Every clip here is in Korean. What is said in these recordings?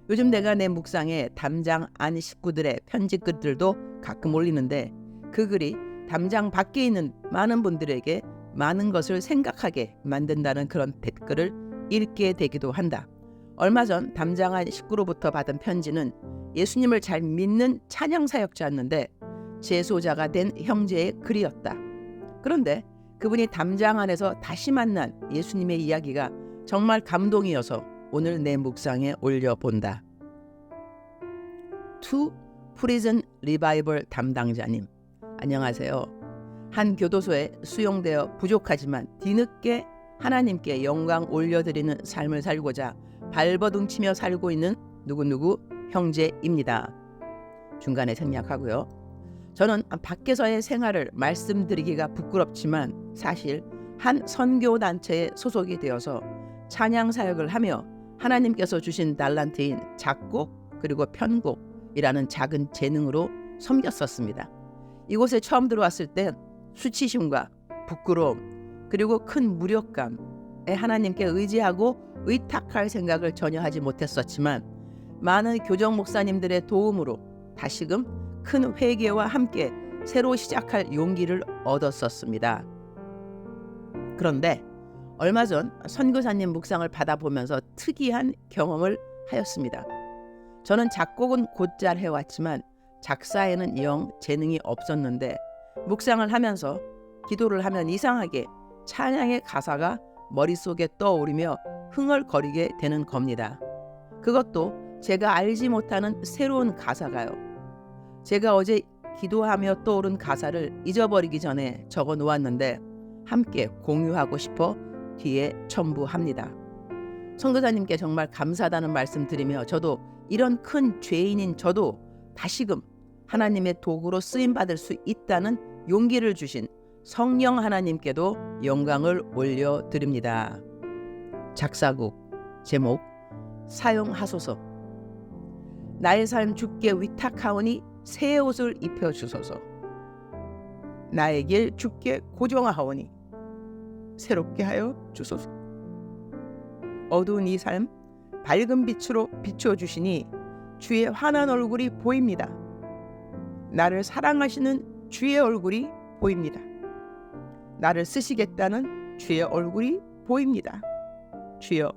요즘 내가 내 묵상에 담장 안 식구들의 편지 글들도 가끔 올리는데 그 글이 담장 밖에 있는 많은 분들에게 많은 것을 생각하게 만든다는 그런 댓글을 읽게 되기도 한다. 얼마 전 담장 안 식구로부터 받은 편지는 예수님을 잘 믿는 찬양 사역자였는데 재소자가 된 형제의 글이었다. 그런데 그분이 담장 안에서 다시 만난 예수님의 이야기가 정말 감동이어서 오늘 내 묵상에 올려본다. 투 프리즌 리바이벌 담당자님, 안녕하세요. 한 교도소에 수용되어 부족하지만 뒤늦게 하나님께 영광 올려드리는 삶을 살고자 발버둥치며 살고 있는 누구누구 형제입니다. 중간에 생략하고요. 저는 밖에서의 생활을 말씀드리기가 부끄럽지만 사실 한 선교단체에 소속이 되어서 찬양 사역을 하며 하나님께서 주신 달란트인 작곡 그리고 편곡이라는 작은 재능으로 섬겼었습니다. 이곳에 처음 들어왔을 땐 수치심과 부끄러움 그리고 큰 무력감에 하나님께 의지하고 의탁할 생각을 전혀 하지 못했었지만 많은 교정 목사님들의 도움으로 다시금 큰 회개와 함께 새로 시작할 용기를 얻었었습니다. 그런데 얼마 전 선교사님 묵상을 받아보면서 특이한 경험을 하였습니다. 저는 작곡은 곧잘 해왔지만 작사에는 영 재능이 없었는데 묵상을 하면서 기도를 하면 이상하게 찬양의 가사가 머릿속에 떠오르며 흥얼거리게 되는 겁니다. 그것도 제가 알지 못하는 새로운 가사가요. 제가 어제 기도하며 떠오른 가사를 잊어버리기 전에 적어 놓았는데 함께 공유하고 싶어 뒤에 첨부합니다. 선교사님께 정말 감사하다는 말씀 드리며 저도 이런 큰 죄인인 저도 다시금 하나님의 도구로 쓰임받을 수 있다는 용기를 주신 성령 하나님께도 영광을 올려드립니다. 작사곡 제목 사용하소서. 나의 삶 주께 위탁하오니 새 옷을 입혀주소서. 나의 길 주께 고정하오니 새롭게 하여 주소서. 어두운 이 삶 밝은 빛으로 비춰주시니 주의 환한 얼굴이 보입니다. 나를 사랑하시는 주의 얼굴이 보입니다. 나를 쓰시겠다는 주의 얼굴이 보입니다. 주여,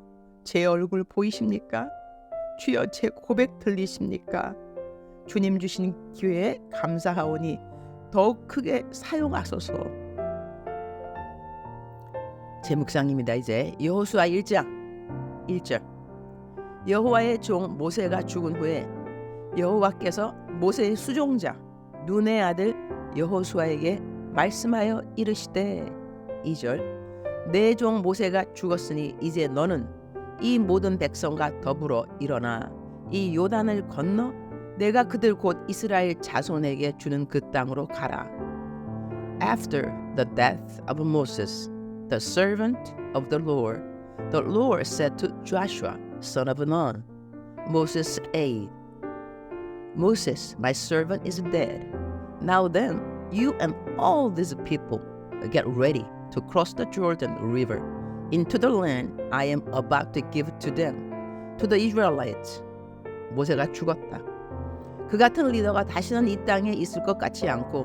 제 얼굴 보이십니까? 주여, 제 고백 들리십니까? 주님 주신 기회에 감사하오니 더욱 크게 사용하소서. 제 묵상입니다. 이제 여호수아 1장 1절. 여호와의 종 모세가 죽은 후에 여호와께서 모세의 수종자 눈의 아들 여호수아에게 말씀하여 이르시되 2절. 내 종 모세가 죽었으니 이제 너는 이 모든 백성과 더불어 일어나 이 요단을 건너 내가 그들 곧 이스라엘 자손에게 주는 그 땅으로 가라. After the death of Moses, the servant of the Lord said to Joshua, son of Nun, Moses' aide, Moses, my servant, is dead. Now then, you and all these people get ready to cross the Jordan River into the land I am about to give to them, to the Israelites. 모세가 죽었다. 그 같은 리더가 다시는 이 땅에 있을 것 같지 않고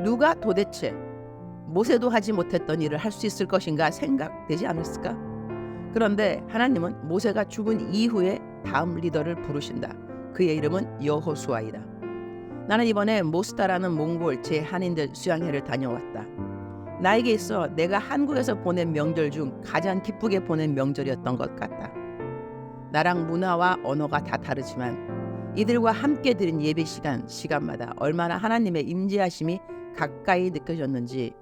누가 도대체 모세도 하지 못했던 일을 할 수 있을 것인가 생각되지 않았을까? 그런데 하나님은 모세가 죽은 이후에 다음 리더를 부르신다. 그의 이름은 여호수아이다. 나는 이번에 모스타라는 몽골 제한인들 수양회를 다녀왔다. 나에게 있어 내가 한국에서 보낸 명절 중 가장 기쁘게 보낸 명절이었던 것 같다. 나랑 문화와 언어가 다 다르지만 이들과 함께 드린 예배 시간마다 얼마나 하나님의 임재하심이 가까이 느껴졌는지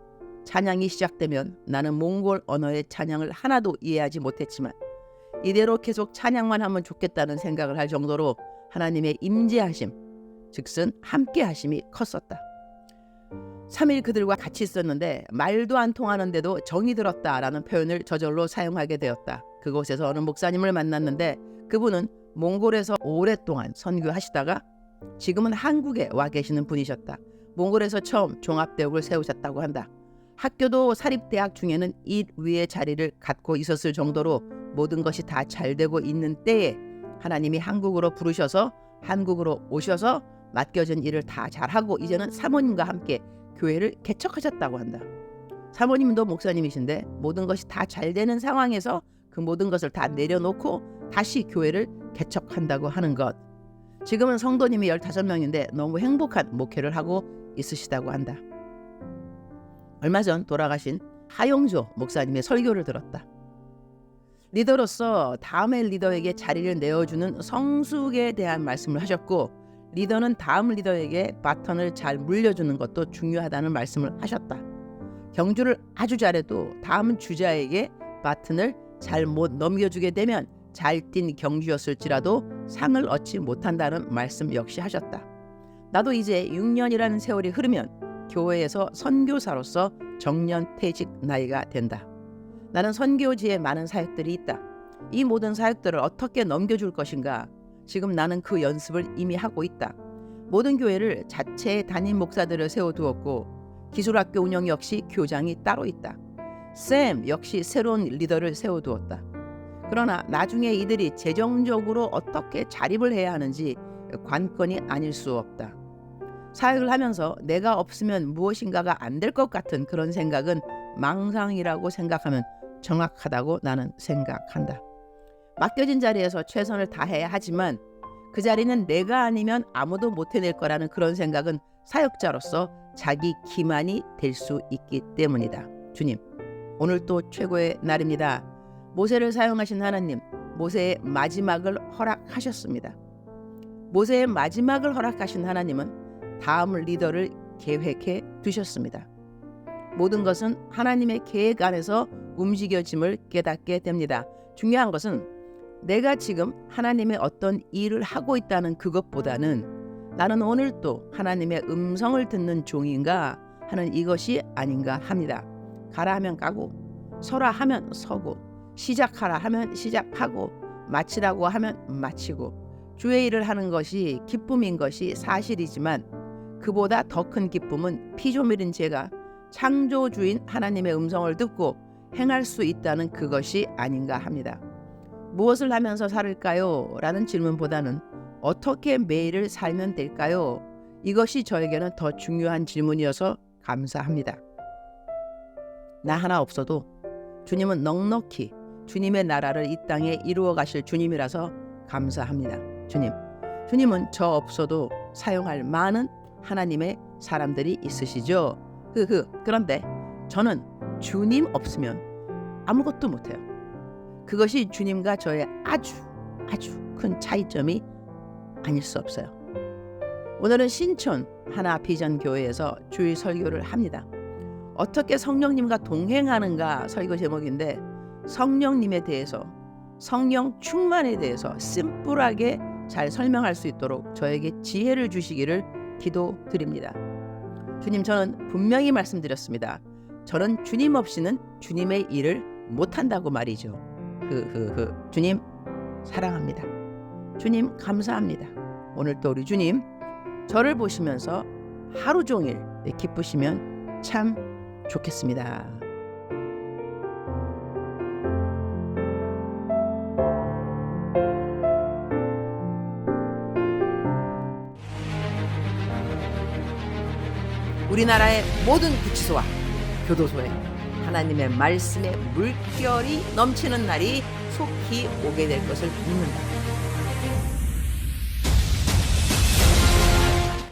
찬양이 시작되면 나는 몽골 언어의 찬양을 하나도 이해하지 못했지만 이대로 계속 찬양만 하면 좋겠다는 생각을 할 정도로 하나님의 임재하심, 즉슨 함께하심이 컸었다. 3일 그들과 같이 있었는데 말도 안 통하는데도 정이 들었다라는 표현을 저절로 사용하게 되었다. 그곳에서 어느 목사님을 만났는데 그분은 몽골에서 오랫동안 선교하시다가 지금은 한국에 와 계시는 분이셨다. 몽골에서 처음 종합대학을 세우셨다고 한다. 학교도 사립대학 중에는 1위의 자리를 갖고 있었을 정도로 모든 것이 다 잘 되고 있는 때에 하나님이 한국으로 부르셔서 한국으로 오셔서 맡겨진 일을 다 잘하고 이제는 사모님과 함께 교회를 개척하셨다고 한다. 사모님도 목사님이신데 모든 것이 다 잘 되는 상황에서 그 모든 것을 다 내려놓고 다시 교회를 개척한다고 하는 것. 지금은 성도님이 15명인데 너무 행복한 목회를 하고 있으시다고 한다. 얼마 전 돌아가신 하용조 목사님의 설교를 들었다. 리더로서 다음의 리더에게 자리를 내어주는 성숙에 대한 말씀을 하셨고, 리더는 다음 리더에게 바턴을 잘 물려주는 것도 중요하다는 말씀을 하셨다. 경주를 아주 잘해도 다음 주자에게 바턴을 잘 못 넘겨주게 되면 잘 뛴 경주였을지라도 상을 얻지 못한다는 말씀 역시 하셨다. 나도 이제 6년이라는 세월이 흐르면 교회에서 선교사로서 정년 퇴직 나이가 된다. 나는 선교지에 많은 사역들이 있다. 이 모든 사역들을 어떻게 넘겨줄 것인가? 지금 나는 그 연습을 이미 하고 있다. 모든 교회를 자체의 담임 목사들을 세워두었고 기술학교 운영 역시 교장이 따로 있다. 샘 역시 새로운 리더를 세워두었다. 그러나 나중에 이들이 재정적으로 어떻게 자립을 해야 하는지 관건이 아닐 수 없다. 사역을 하면서 내가 없으면 무엇인가가 안 될 것 같은 그런 생각은 망상이라고 생각하면 정확하다고 나는 생각한다. 맡겨진 자리에서 최선을 다해야 하지만 그 자리는 내가 아니면 아무도 못 해낼 거라는 그런 생각은 사역자로서 자기 기만이 될 수 있기 때문이다. 주님, 오늘 또 최고의 날입니다. 모세를 사용하신 하나님, 모세의 마지막을 허락하셨습니다. 모세의 마지막을 허락하신 하나님은 다음 리더를 계획해 두셨습니다. 모든 것은 하나님의 계획 안에서 움직여짐을 깨닫게 됩니다. 중요한 것은 내가 지금 하나님의 어떤 일을 하고 있다는 그것보다는 나는 오늘 또 하나님의 음성을 듣는 종인가 하는 이것이 아닌가 합니다. 가라 하면 가고, 서라 하면 서고, 시작하라 하면 시작하고, 마치라고 하면 마치고, 주의 일을 하는 것이 기쁨인 것이 사실이지만 그보다 더 큰 기쁨은 피조물인 제가 창조주인 하나님의 음성을 듣고 행할 수 있다는 그것이 아닌가 합니다. 무엇을 하면서 살을까요? 라는 질문보다는 어떻게 매일을 살면 될까요? 이것이 저에게는 더 중요한 질문이어서 감사합니다. 나 하나 없어도 주님은 넉넉히 주님의 나라를 이 땅에 이루어 가실 주님이라서 감사합니다. 주님은 저 없어도 사용할 많은 하나님의 사람들이 있으시죠. 그런데 저는 주님 없으면 아무것도 못해요. 그것이 주님과 저의 아주 큰 차이점이 아닐 수 없어요. 오늘은 신촌 하나 비전 교회에서 주일 설교를 합니다. 어떻게 성령님과 동행하는가 설교 제목인데, 성령님에 대해서, 성령 충만에 대해서 심플하게 잘 설명할 수 있도록 저에게 지혜를 주시기를 기도드립니다. 주님, 저는 분명히 말씀드렸습니다. 저는 주님 없이는 주님의 일을 못한다고 말이죠. 주님 사랑합니다. 주님 감사합니다. 오늘 또 우리 주님 저를 보시면서 하루 종일 기쁘시면 참 좋겠습니다. 우리나라의 모든 구치소와 교도소에 하나님의 말씀의 물결이 넘치는 날이 속히 오게 될 것을 믿는다.